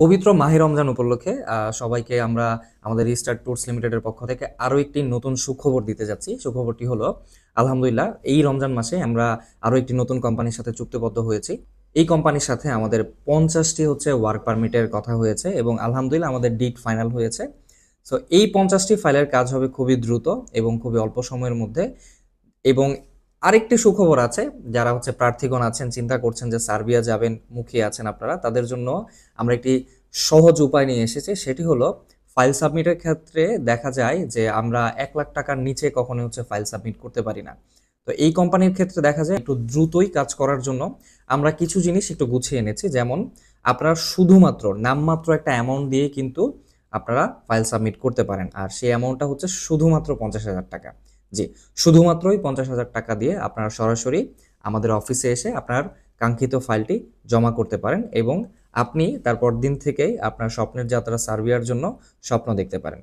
পবিত্র মাহে রমজান উপলক্ষে সবাইকে আমরা আমাদের রিস্টার্ট ট্যুরস লিমিটেডের পক্ষ থেকে আরো একটি নতুন সুখবর দিতে যাচ্ছি। সুখবরটি হলো, আলহামদুলিল্লাহ, এই রমজান মাসে আমরা আরো একটি নতুন কোম্পানির সাথে চুক্তিবদ্ধ হয়েছি। এই কোম্পানির সাথে আমাদের 50টি ওয়ার্ক পারমিটের কথা হয়েছে এবং আলহামদুলিল্লাহ আমাদের ডিট ফাইনাল হয়েছে। সো এই 50টি ফাইলের কাজ হবে খুবই দ্রুত এবং খুবই অল্প সময়ের মধ্যে। এবং আরেকটি সুখবর আছে, যারা প্রার্থীগণ আছেন, চিন্তা করছেন যে সার্বিয়া যাবেন, মুখিয়ে আছেন আপনারা, তাদের জন্য আমরা একটি সহজ উপায় নিয়ে এসেছি। সেটি হলো, ফাইল সাবমিটের ক্ষেত্রে দেখা যায় যে আমরা 1 লাখ টাকার নিচে কখনোই ফাইল সাবমিট করতে পারি না। তো এই কোম্পানির ক্ষেত্রে দেখা যায় একটু দ্রুতই কাজ করার জন্য আমরা কিছু জিনিস একটু গুছিয়ে এনেছি। যেমন, আপনারা শুধুমাত্র নামমাত্র একটা অ্যামাউন্ট দিয়ে কিন্তু আপনারা ফাইল সাবমিট করতে পারেন, আর সেই অ্যামাউন্টটা শুধুমাত্র 50,000 টাকা। জি, শুধুমাত্রই 50,000 টাকা দিয়ে আপনারা সরাসরি আমাদের অফিসে এসে আপনার কাঙ্ক্ষিত ফাইলটি জমা করতে পারেন এবং আপনি তারপর দিন থেকেই আপনার স্বপ্নের যাত্রা সার্বিয়ার জন্য স্বপ্ন দেখতে পারেন।